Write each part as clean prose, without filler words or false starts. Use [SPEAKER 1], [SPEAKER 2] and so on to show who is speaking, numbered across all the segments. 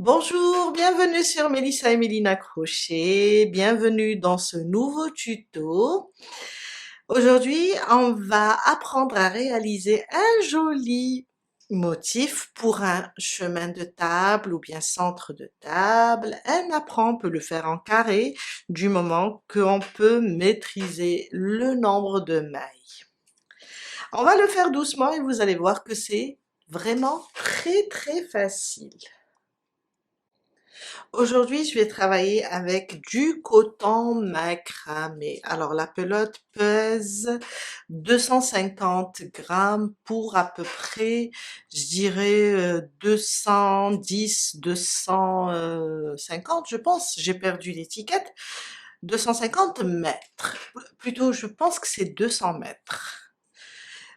[SPEAKER 1] Bonjour, bienvenue sur Mélissa et Mélina Crochet, bienvenue dans ce nouveau tuto. Aujourd'hui, on va apprendre à réaliser un joli motif pour un chemin de table ou bien centre de table. Un apprend peut le faire en carré du moment qu'on peut maîtriser le nombre de mailles. On va le faire doucement et vous allez voir que c'est vraiment très facile. Aujourd'hui, je vais travailler avec du coton macramé. Alors, la pelote pèse 250 grammes pour à peu près, je dirais, 210, 250, je pense. J'ai perdu l'étiquette. 250 mètres. Plutôt, je pense que c'est 200 mètres.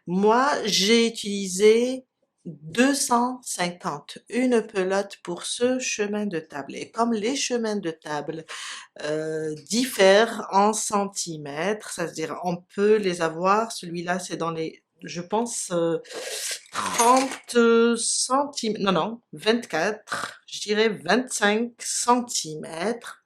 [SPEAKER 1] Moi, j'ai utilisé 250, une pelote pour ce chemin de table. Et comme les chemins de table diffèrent en centimètres, c'est-à-dire on peut les avoir, celui-là c'est dans les, je pense, 30 centimètres, non, 24, je dirais 25 centimètres.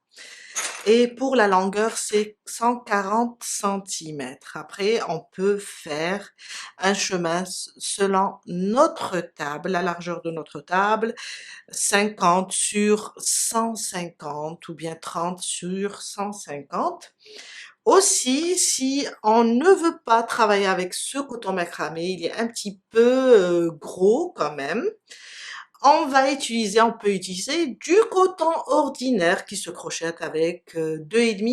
[SPEAKER 1] Et pour la longueur, c'est 140 centimètres. Après, on peut faire un chemin selon notre table, la largeur de notre table, 50 sur 150 ou bien 30 sur 150. Aussi, si on ne veut pas travailler avec ce coton macramé, il est un petit peu gros quand même. On peut utiliser du coton ordinaire qui se crochette avec 2,5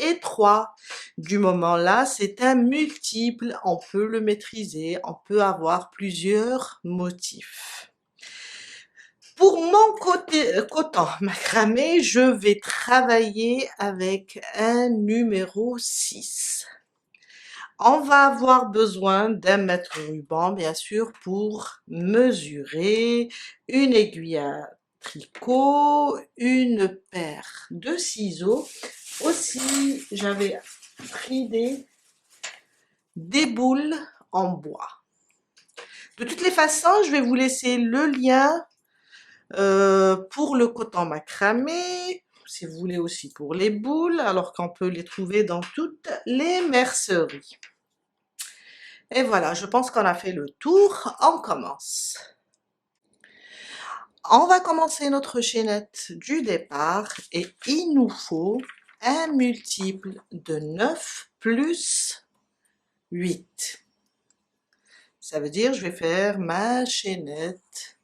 [SPEAKER 1] et 3. Du moment là, c'est un multiple, on peut le maîtriser, on peut avoir plusieurs motifs. Pour mon côté coton macramé, je vais travailler avec un numéro 6. On va avoir besoin d'un mètre ruban, bien sûr, pour mesurer, une aiguille à tricot, une paire de ciseaux. Aussi, j'avais pris des boules en bois. De toutes les façons, je vais vous laisser le lien pour le coton macramé, si vous voulez aussi pour les boules, alors qu'on peut les trouver dans toutes les merceries. Et voilà, je pense qu'on a fait le tour. On commence. On va commencer notre chaînette du départ et il nous faut un multiple de 9 plus 8. Ça veut dire je vais faire ma chaînette.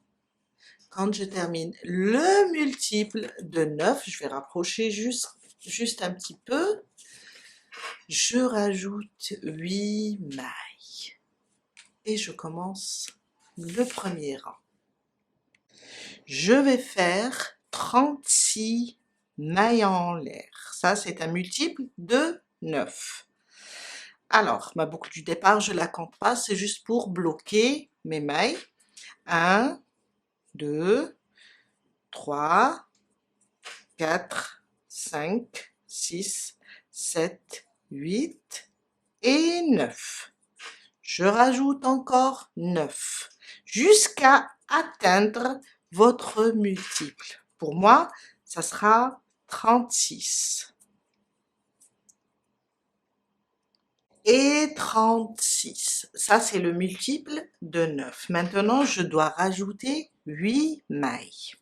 [SPEAKER 1] Quand je termine le multiple de 9, je vais rapprocher juste un petit peu. Je rajoute 8 mailles. Et je commence le premier rang. Je vais faire 36 mailles en l'air. Ça, c'est un multiple de 9. Alors, ma boucle du départ, je la compte pas, c'est juste pour bloquer mes mailles. 1, 2, 3, 4, 5, 6, 7, 8 et 9. Je rajoute encore 9 jusqu'à atteindre votre multiple. Pour moi, ça sera 36. Et 36. Ça, c'est le multiple de 9. Maintenant, je dois rajouter 8 mailles.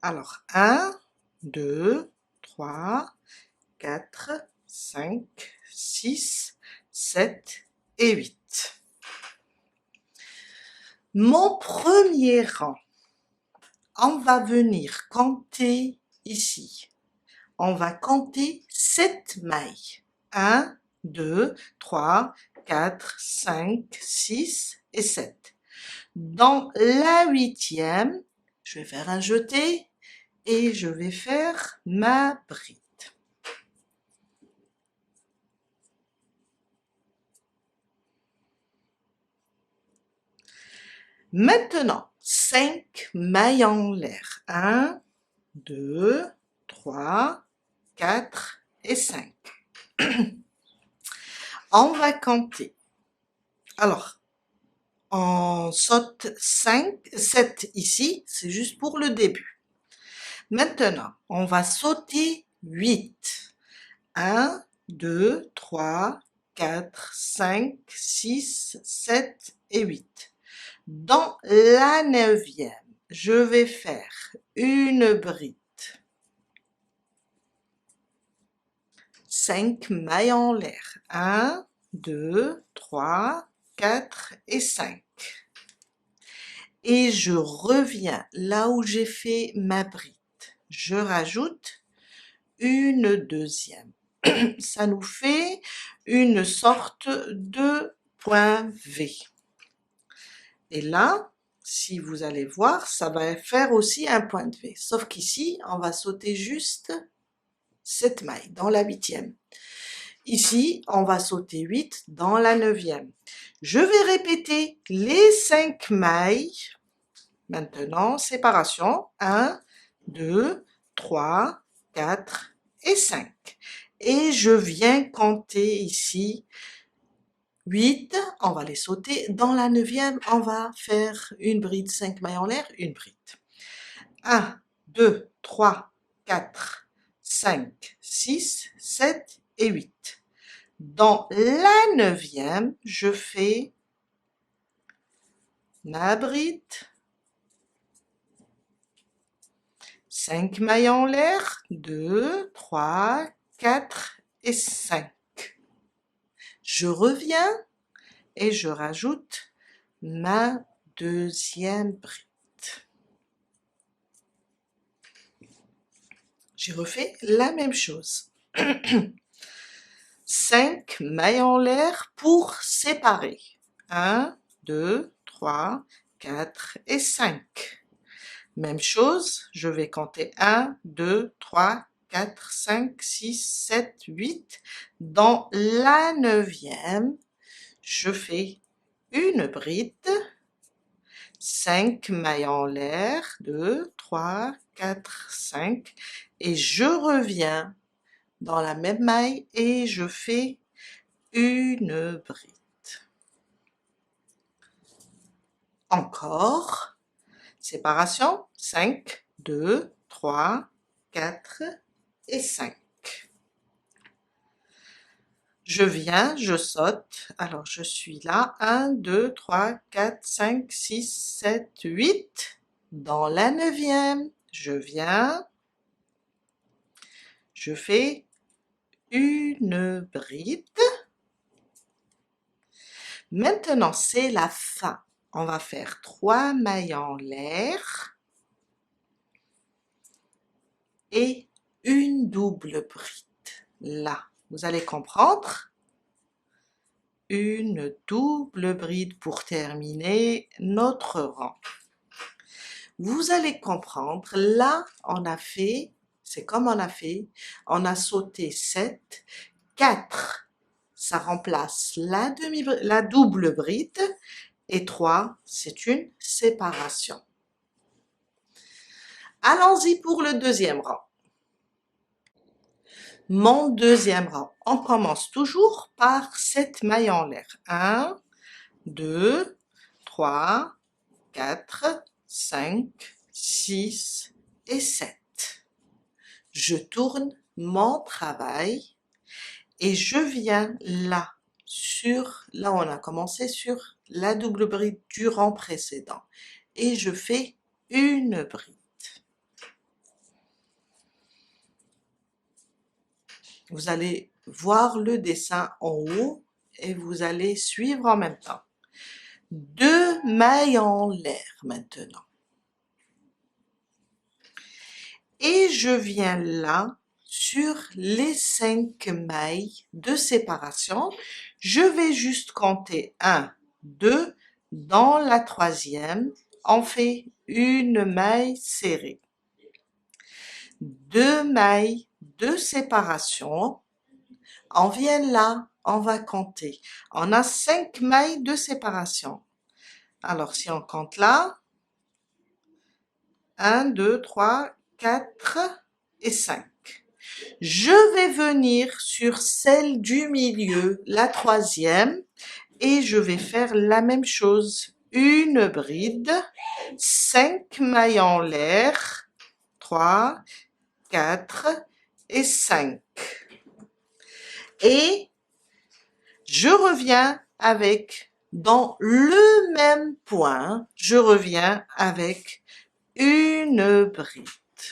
[SPEAKER 1] Alors, 1, 2, 3, 4, 5, 6, 7 et 8. Mon premier rang, on va venir compter ici. On va compter 7 mailles. 1, 2, 3, 4, 5, 6 et 7. Dans la huitième, je vais faire un jeté et je vais faire ma bride. Maintenant, 5 mailles en l'air. 1, 2, 3, 4 et 5. On va compter. Alors, on saute 5, 7 ici, c'est juste pour le début. Maintenant, on va sauter 8. 1, 2, 3, 4, 5, 6, 7 et 8. Dans la 9e, je vais faire une bride. 5 mailles en l'air. 1, 2, 3, 4 et 5. Et je reviens là où j'ai fait ma bride. Je rajoute une deuxième. Ça nous fait une sorte de point V. Et là, si vous allez voir, ça va faire aussi un point de V. Sauf qu'ici, on va sauter juste cette maille dans la 8e. Ici, on va sauter 8 dans la 9e. Je vais répéter les 5 mailles. Maintenant, séparation. 1, 2, 3, 4 et 5. Et je viens compter ici 8, on va les sauter. Dans la 9e, on va faire une bride, 5 mailles en l'air, une bride. 1, 2, 3, 4, 5, 6, 7 et 8. Dans la 9e, je fais ma bride, 5 mailles en l'air, 2, 3, 4 et 5. Je reviens et je rajoute ma deuxième bride. J'ai refait la même chose. 5 mailles en l'air pour séparer. 1, 2, 3, 4 et 5. Même chose, je vais compter 1, 2, 3, 4, 5, 6, 7, 8. Dans la 9e, je fais une bride, 5 mailles en l'air, 2, 3, 4, 5, et je reviens dans la même maille et je fais une bride. Encore, séparation, 5, 2, 3, 4 et 5. Je viens, je saute, alors je suis là, 1, 2, 3, 4, 5, 6, 7, 8. Dans la 9e, je viens, je fais une bride. Maintenant, c'est la fin. On va faire 3 mailles en l'air et une double bride. Là, vous allez comprendre. Une double bride pour terminer notre rang. Vous allez comprendre, là, on a fait, c'est comme on a fait, on a sauté 7, 4, ça remplace la double bride, et 3, c'est une séparation. Allons-y pour le deuxième rang. Mon deuxième rang, on commence toujours par 7 mailles en l'air. 1, 2, 3, 4, 5, 6 et 7. Je tourne mon travail et je viens là, là on a commencé sur la double bride du rang précédent et je fais une bride. Vous allez voir le dessin en haut et vous allez suivre en même temps. 2 mailles en l'air maintenant. Et je viens là, sur les 5 mailles de séparation, je vais juste compter 1, 2, dans la 3e, on fait une maille serrée. 2 mailles de séparation, on vient là, on va compter. On a 5 mailles de séparation. Alors si on compte là, 1, 2, 3, 4 et 5. Je vais venir sur celle du milieu, la 3e, et je vais faire la même chose. Une bride, 5 mailles en l'air, 3, 4 et 5. Et je reviens avec, dans le même point, je reviens avec une bride.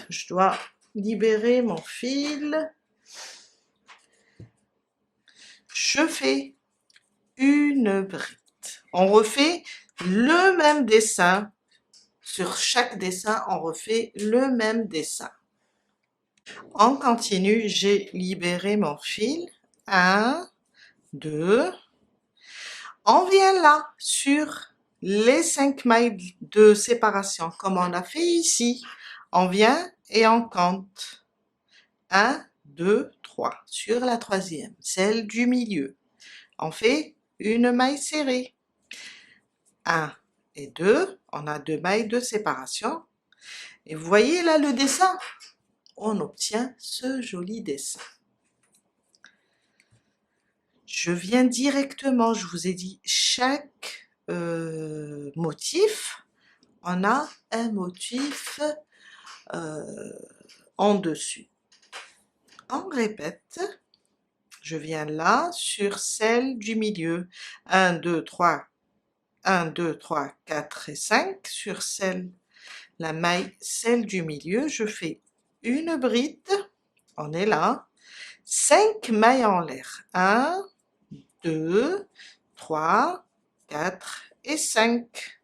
[SPEAKER 1] Je dois libérer mon fil. Je fais une bride. On refait le même dessin. Sur chaque dessin, on refait le même dessin. On continue, j'ai libéré mon fil. 1, 2. On vient là sur les 5 mailles de séparation, comme on a fait ici. On vient et on compte. 1, 2, 3. Sur la troisième, celle du milieu, on fait une maille serrée. 1 et 2, on a 2 mailles de séparation. Et vous voyez là le dessin, on obtient ce joli dessin. Je viens directement, je vous ai dit, chaque motif, on a un motif en dessus. On répète, je viens là sur celle du milieu. 1, 2, 3, 1, 2, 3, 4 et 5. Sur celle, la maille, celle du milieu, je fais une bride, on est là, 5 mailles en l'air. 1, 2, 3, 4 et 5.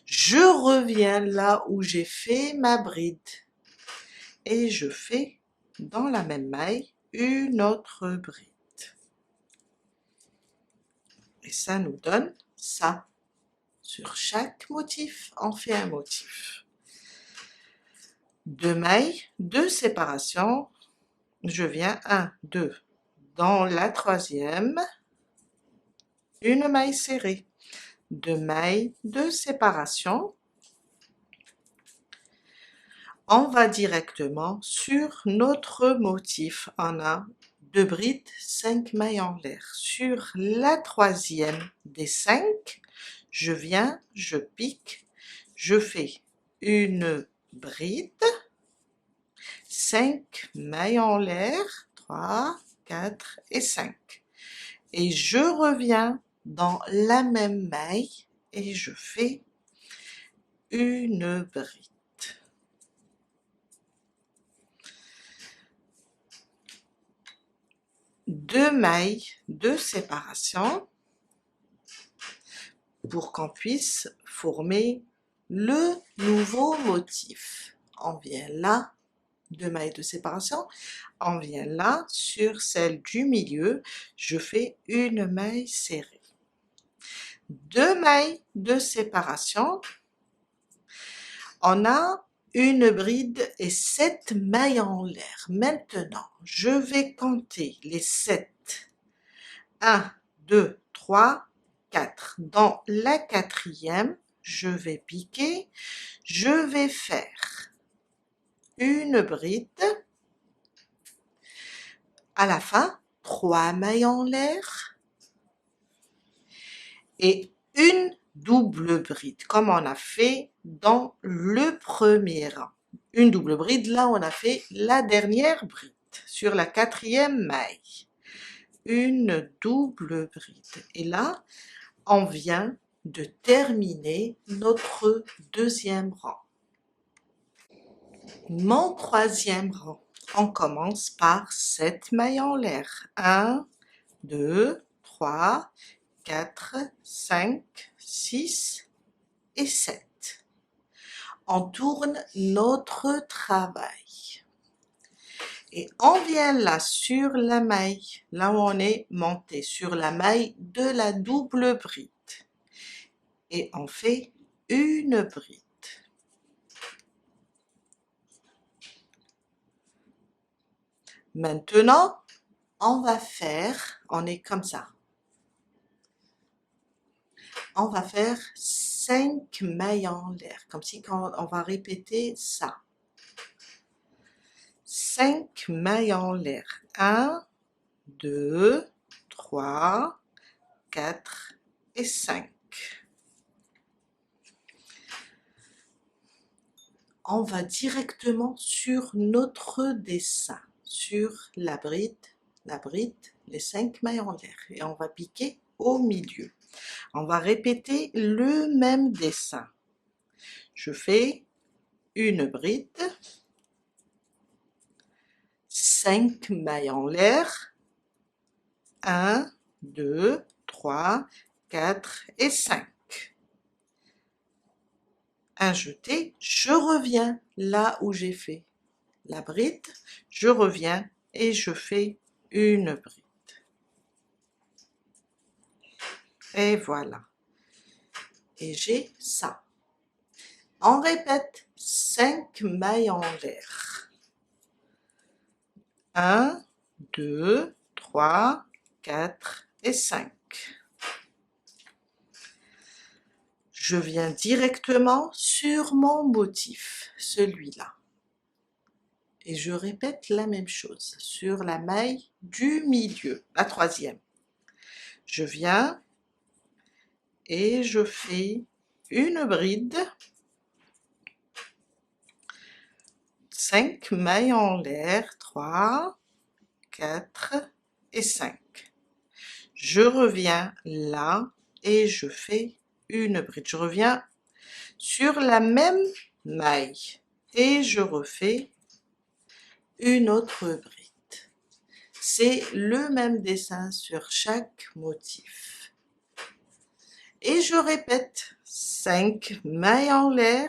[SPEAKER 1] Je reviens là où j'ai fait ma bride et je fais dans la même maille une autre bride. Et ça nous donne ça. Sur chaque motif, on fait un motif. 2 mailles de séparation. Je viens 1, 2. Dans la troisième, une maille serrée. 2 mailles de séparation. On va directement sur notre motif. On a 2 brides, 5 mailles en l'air. Sur la troisième des 5, je viens, je pique, je fais une bride, 5 mailles en l'air, 3, 4 et 5. Et je reviens dans la même maille et je fais une bride. 2 mailles de séparation pour qu'on puisse former le nouveau motif. On vient là, 2 mailles de séparation, on vient là, sur celle du milieu, je fais une maille serrée. 2 mailles de séparation, on a une bride et 7 mailles en l'air. Maintenant, je vais compter les 7. 1, 2, 3, 4. Dans la quatrième, je vais piquer, je vais faire une bride. À la fin, 3 mailles en l'air et une double bride, comme on a fait dans le premier rang. Une double bride, là on a fait la dernière bride, sur la quatrième maille. Une double bride. Et là, on vient de terminer notre deuxième rang. Mon troisième rang, on commence par 7 mailles en l'air. 1, 2, 3, 4, 5, 6 et 7. On tourne notre travail. Et on vient là sur la maille, là où on est monté, sur la maille de la double bride. Et on fait une bride. Maintenant, on va faire, on est comme ça. On va faire 5 mailles en l'air, comme si quand on va répéter ça. 5 mailles en l'air. 1, 2, 3, 4 et 5. on va directement sur notre dessin, sur la bride, les 5 mailles en l'air, et on va piquer au milieu. On va répéter le même dessin. Je fais une bride, 5 mailles en l'air, 1, 2, 3, 4 et 5. Un jeté, je reviens là où j'ai fait la bride, je reviens et je fais une bride. Et voilà. Et j'ai ça. On répète 5 mailles en l'air. 1, 2, 3, 4 et 5. Je viens directement sur mon motif, celui-là. Et je répète la même chose sur la maille du milieu, la troisième. Je viens et je fais une bride, 5 mailles en l'air, 3, 4 et 5. Je reviens là et je fais une bride. Je reviens sur la même maille et je refais une autre bride. C'est le même dessin sur chaque motif. Et je répète 5 mailles en l'air,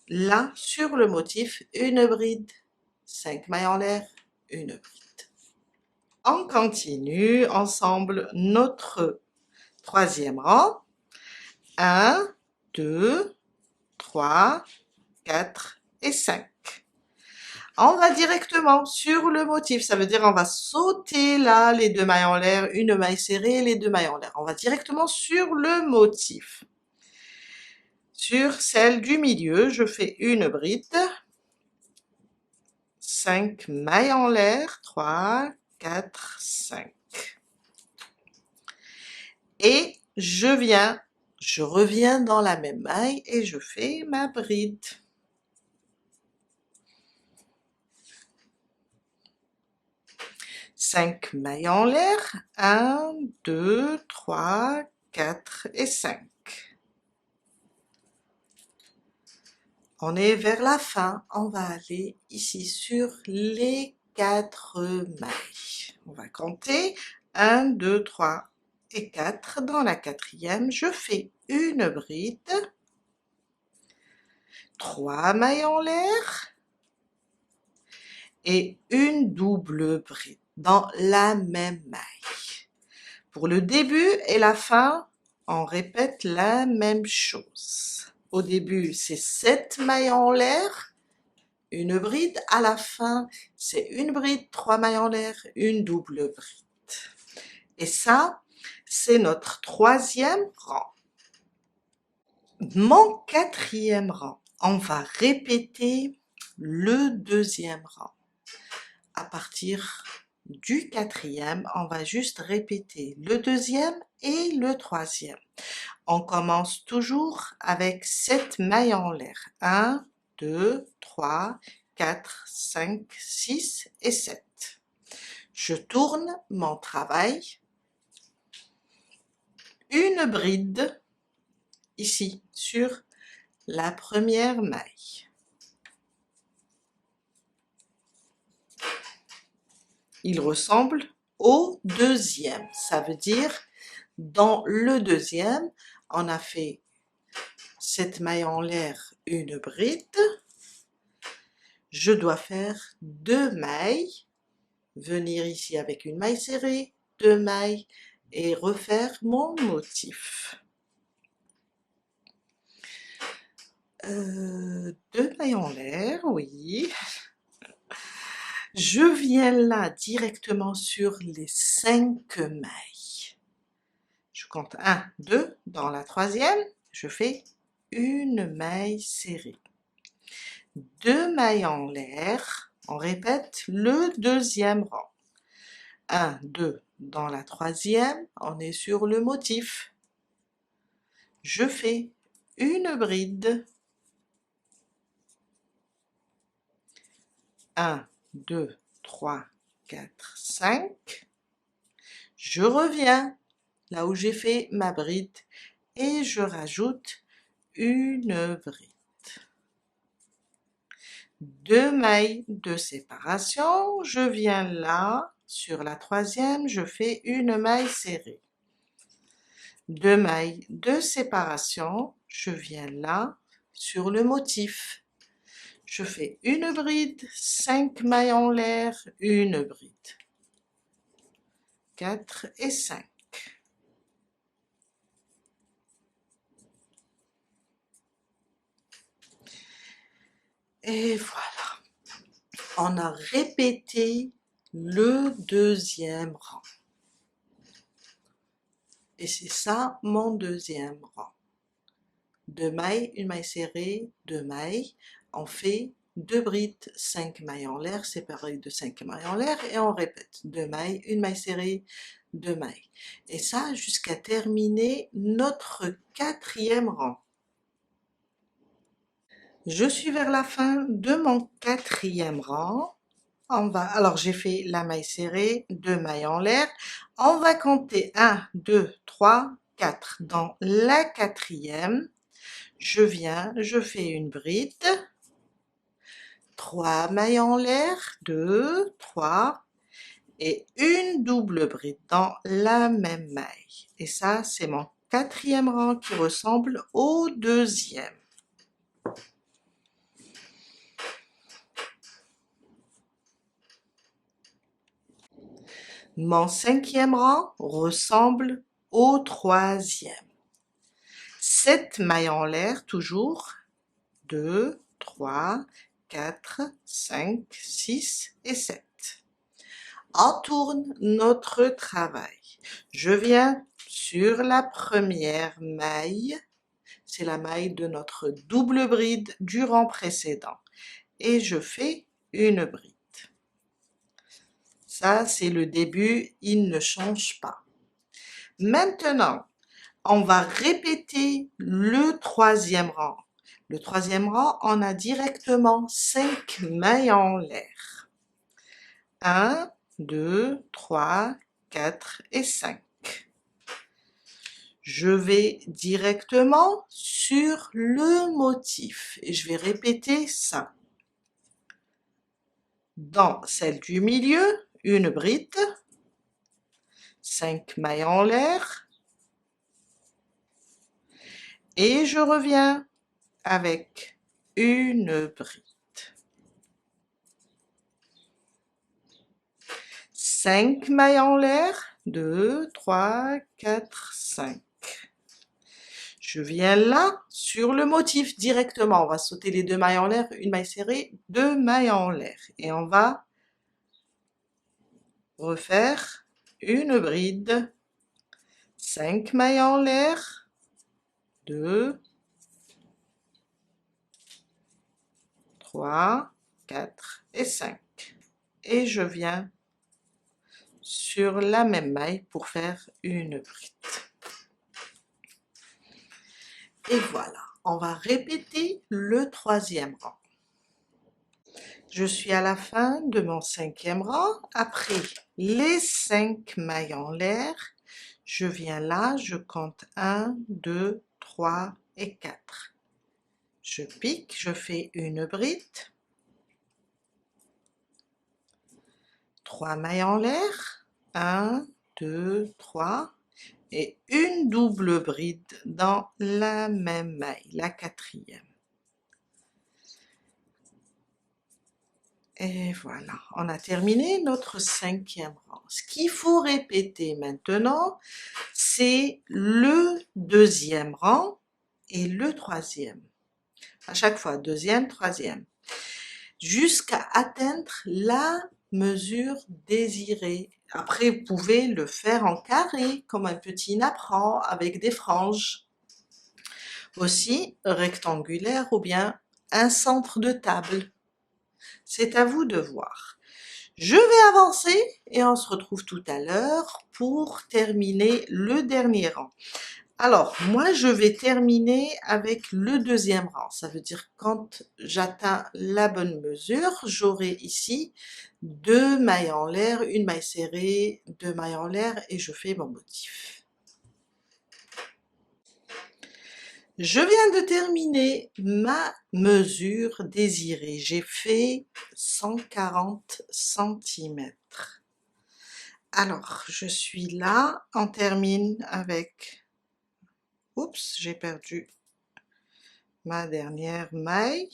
[SPEAKER 1] là sur le motif, une bride, 5 mailles en l'air, une bride. On continue ensemble notre troisième rang. 1, 2, 3, 4 et 5. On va directement sur le motif, ça veut dire on va sauter là les 2 mailles en l'air, une maille serrée, les 2 mailles en l'air. On va directement sur le motif. Sur celle du milieu, je fais une bride, 5 mailles en l'air, 3, 4, 5. Et je reviens dans la même maille et je fais ma bride. Cinq mailles en l'air, 1, 2, 3, 4 et 5. On est vers la fin, on va aller ici sur les 4 mailles. On va compter 1, 2, 3 et 4. Dans la quatrième, je fais une bride, 3 mailles en l'air et une double bride dans la même maille. Pour le début et la fin, on répète la même chose. Au début, c'est 7 mailles en l'air, une bride. À la fin, c'est une bride, 3 mailles en l'air, une double bride. Et ça, c'est notre troisième rang. Mon quatrième rang, on va répéter le deuxième rang. À partir du quatrième, on va juste répéter le deuxième et le troisième. On commence toujours avec 7 mailles en l'air. 1, 2, 3, 4, 5, 6 et 7. Je tourne mon travail. Une bride ici sur la première maille. Il ressemble au deuxième. Ça veut dire, dans le deuxième, on a fait 7 mailles en l'air, une bride. Je dois faire 2 mailles, venir ici avec une maille serrée, 2 mailles et refaire mon motif. 2 mailles en l'air, oui. Je viens là directement sur les 5 mailles. Je compte 1, 2, dans la troisième, je fais une maille serrée. 2 mailles en l'air, on répète le deuxième rang. 1, 2, dans la troisième, on est sur le motif. Je fais une bride. 1, 2, 3, 4, 5. Je reviens là où j'ai fait ma bride et je rajoute une bride. 2 mailles de séparation, je viens là, sur la troisième, je fais une maille serrée. 2 mailles de séparation, je viens là, sur le motif. Je fais une bride, 5 mailles en l'air, une bride. 4 et 5. Et voilà, on a répété le deuxième rang. Et c'est ça mon deuxième rang. 2 mailles, une maille serrée, 2 mailles, on fait 2 brides, 5 mailles en l'air, séparées de 5 mailles en l'air, et on répète 2 mailles, une maille serrée, 2 mailles. Et ça jusqu'à terminer notre quatrième rang. Je suis vers la fin de mon quatrième rang. Alors j'ai fait la maille serrée, 2 mailles en l'air. On va compter 1, 2, 3, 4. Dans la quatrième, je viens, je fais une bride, 3 mailles en l'air, 2, 3, et une double bride dans la même maille. Et ça, c'est mon quatrième rang qui ressemble au deuxième. Mon cinquième rang ressemble au troisième. 7 mailles en l'air toujours, 2, 3, 4, 5, 6 et 7. On tourne notre travail. Je viens sur la première maille, c'est la maille de notre double bride du rang précédent, et je fais une bride. Ça, c'est le début, il ne change pas. Maintenant, on va répéter le troisième rang. Le troisième rang, on a directement 5 mailles en l'air. 1, 2, 3, 4 et 5. Je vais directement sur le motif et je vais répéter ça. Dans celle du milieu, une bride, 5 mailles en l'air, et je reviens avec une bride. 5 mailles en l'air, 2, 3, 4, 5. Je viens là, sur le motif directement. On va sauter les 2 mailles en l'air, une maille serrée, 2 mailles en l'air. Et on va refaire une bride, 5 mailles en l'air, 2, 3, 4 et 5. Et je viens sur la même maille pour faire une bride. Et voilà, on va répéter le troisième rang. Je suis à la fin de mon cinquième rang. Après les 5 mailles en l'air, je viens là, je compte 1, 2, 3 et 4. Je pique, je fais une bride, 3 mailles en l'air, 1, 2, 3, et une double bride dans la même maille, la quatrième. Et voilà, on a terminé notre cinquième rang. Ce qu'il faut répéter maintenant, c'est le deuxième rang et le troisième. À chaque fois, deuxième, troisième, jusqu'à atteindre la mesure désirée. Après, vous pouvez le faire en carré, comme un petit napperan avec des franges. Aussi rectangulaire ou bien un centre de table. C'est à vous de voir. Je vais avancer et on se retrouve tout à l'heure pour terminer le dernier rang. Alors, moi, je vais terminer avec le deuxième rang. Ça veut dire quand j'atteins la bonne mesure, j'aurai ici 2 mailles en l'air, une maille serrée, 2 mailles en l'air et je fais mon motif. Je viens de terminer ma mesure désirée. J'ai fait 140 cm. Alors, je suis là, on termine avec... Oups, j'ai perdu ma dernière maille.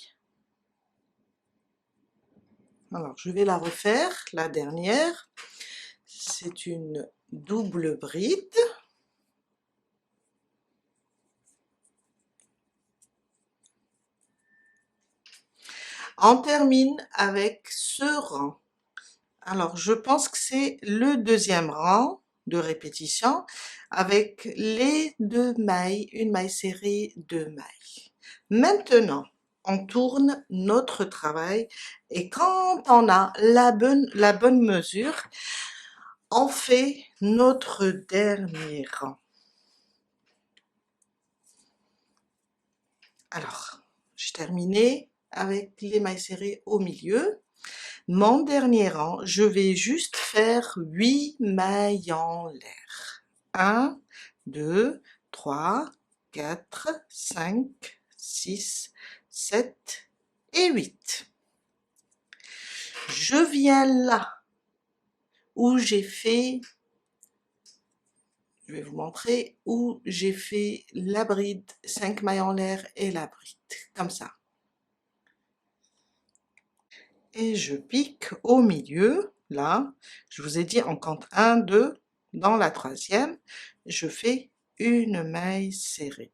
[SPEAKER 1] Alors, je vais la refaire, la dernière. C'est une double bride. On termine avec ce rang. Alors, je pense que c'est le deuxième rang de répétition avec les 2 mailles, une maille serrée, 2 mailles. Maintenant, on tourne notre travail et quand on a la bonne mesure, on fait notre dernier rang. Alors, j'ai terminé avec les mailles serrées au milieu. Mon dernier rang, je vais juste faire 8 mailles en l'air. 1, 2, 3, 4, 5, 6, 7 et 8. Je viens là où j'ai fait, je vais vous montrer, où j'ai fait la bride, 5 mailles en l'air et la bride, comme ça. Et je pique au milieu, là, je vous ai dit on compte 1, 2, dans la troisième, je fais une maille serrée.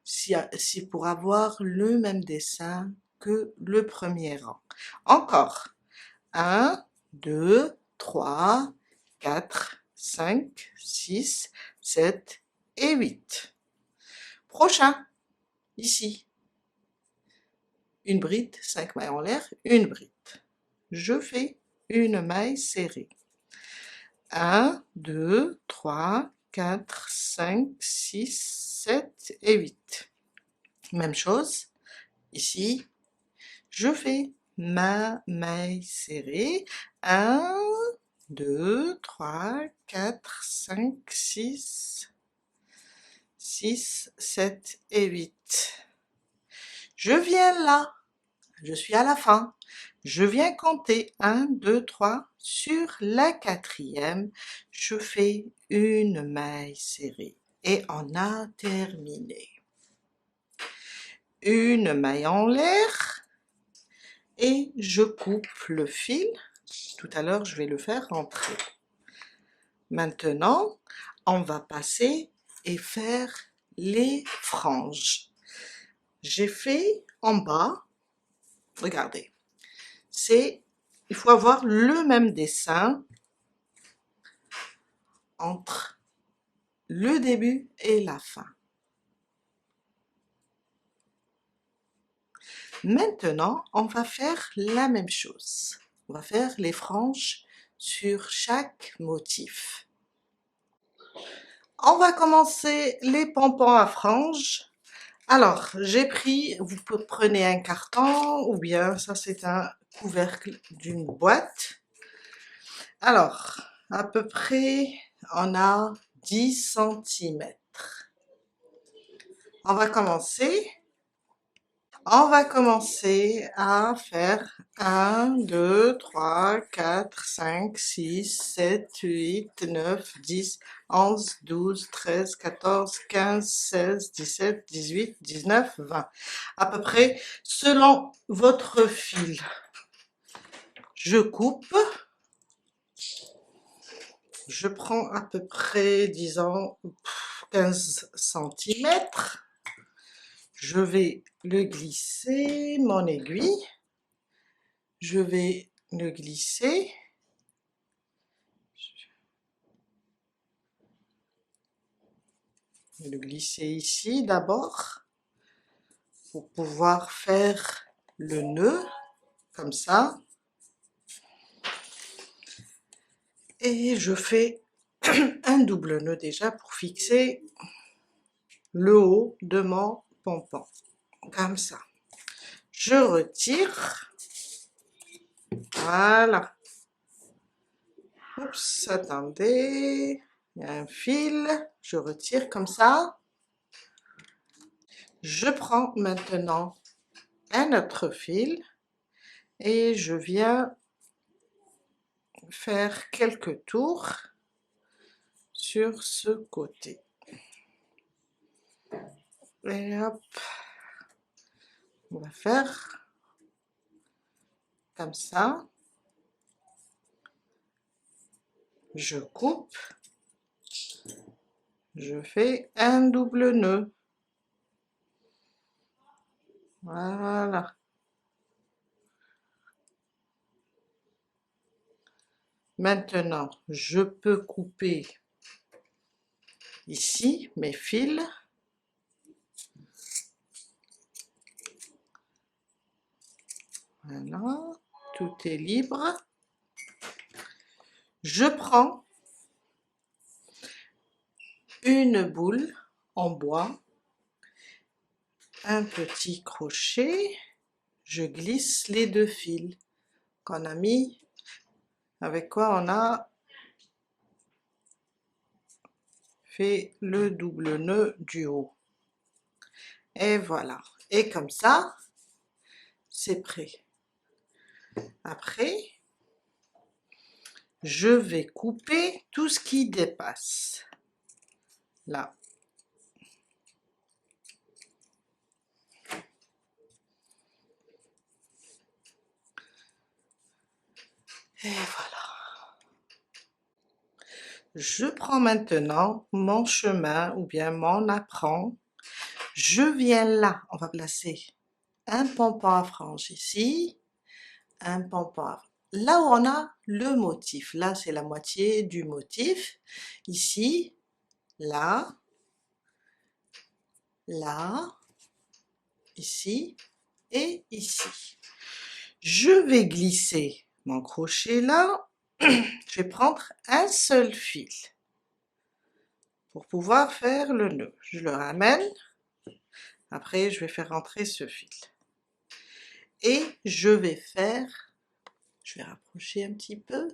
[SPEAKER 1] C'est pour avoir le même dessin que le premier rang. Encore, 1, 2, 3, 4, 5, 6, 7 et 8. Prochain, ici. Une bride, 5 mailles en l'air, une bride. Je fais une maille serrée. 1, 2, 3, 4, 5, 6, 7 et 8. Même chose, ici, je fais ma maille serrée. 1, 2, 3, 4, 5, 6, 7 et 8. Je viens là, je suis à la fin. Je viens compter 1, 2, 3. Sur la quatrième, je fais une maille serrée et on a terminé. Une maille en l'air et je coupe le fil. Tout à l'heure, je vais le faire rentrer. Maintenant, on va passer et faire les franges. J'ai fait en bas, regardez, il faut avoir le même dessin entre le début et la fin. Maintenant, on va faire la même chose. On va faire les franges sur chaque motif. On va commencer les pompons à franges. Alors, j'ai pris, vous prenez un carton ou bien ça c'est un couvercle d'une boîte. Alors, à peu près, on a 10 cm. On va commencer à faire 1, 2, 3, 4, 5, 6, 7, 8, 9, 10, 11, 12, 13, 14, 15, 16, 17, 18, 19, 20. À peu près selon votre fil. Je coupe. Je prends à peu près, disons, 15 cm. Je vais le glisser, mon aiguille. Je vais le glisser. Je vais le glisser ici d'abord pour pouvoir faire le nœud comme ça. Et je fais un double nœud déjà pour fixer le haut de mon pompon, comme ça. Je retire, voilà. Oups, attendez, il y a un fil, je retire comme ça. Je prends maintenant un autre fil et je viens faire quelques tours sur ce côté. Et hop, on va faire comme ça. Je coupe, je fais un double nœud. Voilà. Maintenant, je peux couper ici mes fils. Voilà, tout est libre. Je prends une boule en bois, un petit crochet, je glisse les deux fils qu'on a mis, avec quoi on a fait le double nœud du haut. Et voilà, et comme ça, c'est prêt. Après, je vais couper tout ce qui dépasse, là. Et voilà. Je prends maintenant mon chemin ou bien mon apron. Je viens là, on va placer un pompon à franges ici, un pompon à... Là où on a le motif, là c'est la moitié du motif, ici, là, là, ici et ici. Je vais glisser mon crochet là, je vais prendre un seul fil pour pouvoir faire le nœud. Je le ramène, après je vais faire rentrer ce fil. Et je vais rapprocher un petit peu,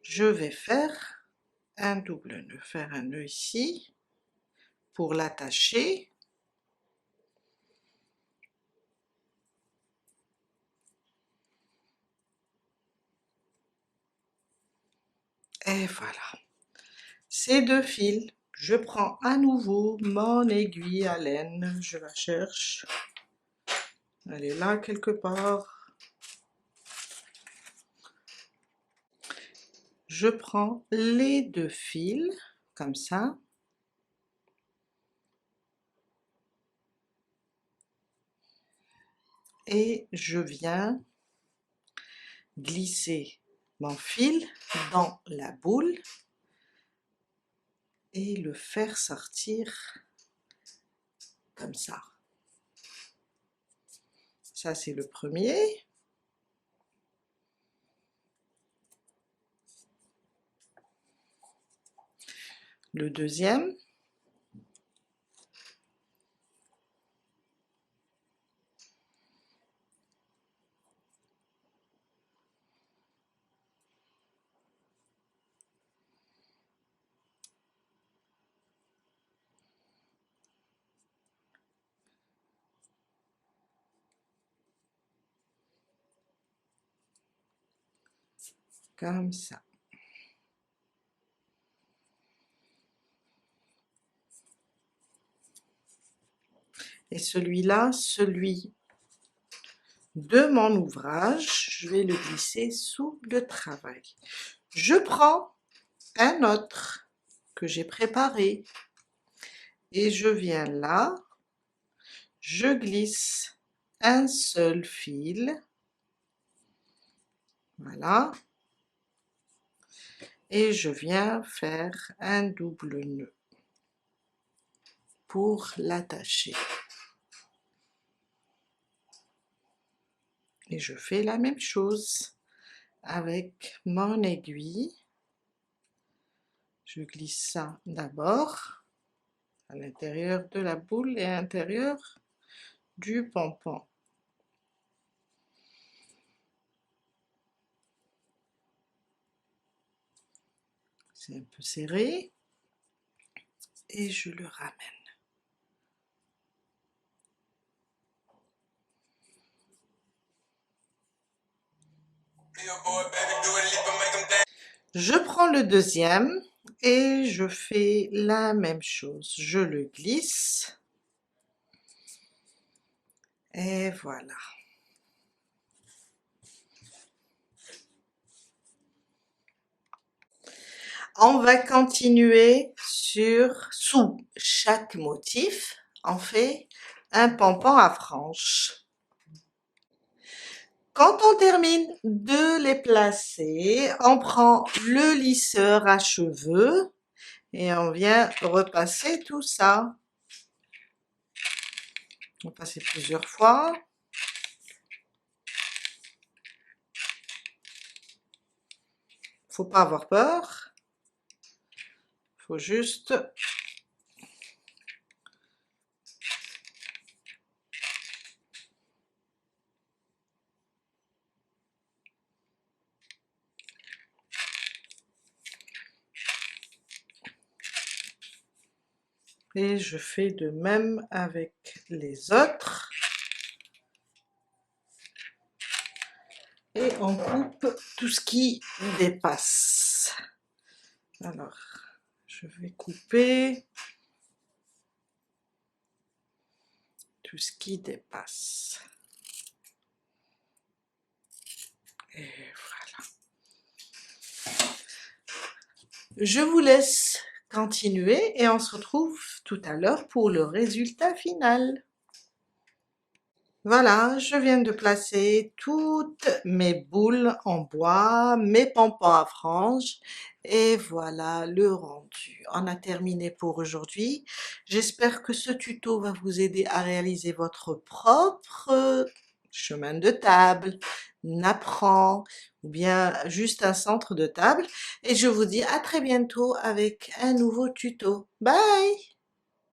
[SPEAKER 1] je vais faire un double nœud, faire un nœud ici pour l'attacher. Et voilà, ces deux fils, je prends à nouveau mon aiguille à laine, je la cherche, elle est là quelque part. Je prends les deux fils, comme ça, et je viens glisser mon fil dans la boule et le faire sortir comme ça. Ça c'est le premier. Le deuxième. Comme ça. Et celui-là, celui de mon ouvrage, je vais le glisser sous le travail. Je prends un autre que j'ai préparé et je viens là, je glisse un seul fil, voilà, et je viens faire un double nœud pour l'attacher. Et je fais la même chose avec mon aiguille. Je glisse ça d'abord à l'intérieur de la boule et à l'intérieur du pompon. C'est un peu serré et je le ramène. Je prends le deuxième et je fais la même chose. Je le glisse et voilà. On va continuer sous chaque motif, on fait un pompon à franges. Quand on termine de les placer, on prend le lisseur à cheveux et on vient repasser tout ça. On va passer plusieurs fois. Faut pas avoir peur. Faut juste et je fais de même avec les autres. Et on coupe tout ce qui dépasse. Alors, je vais couper tout ce qui dépasse. Et voilà. Je vous laisse continuer et on se retrouve tout à l'heure pour le résultat final. Voilà, je viens de placer toutes mes boules en bois, mes pompons à franges et voilà le rendu. On a terminé pour aujourd'hui. J'espère que ce tuto va vous aider à réaliser votre propre chemin de table, napperan ou bien juste un centre de table. Et je vous dis à très bientôt avec un nouveau tuto. Bye!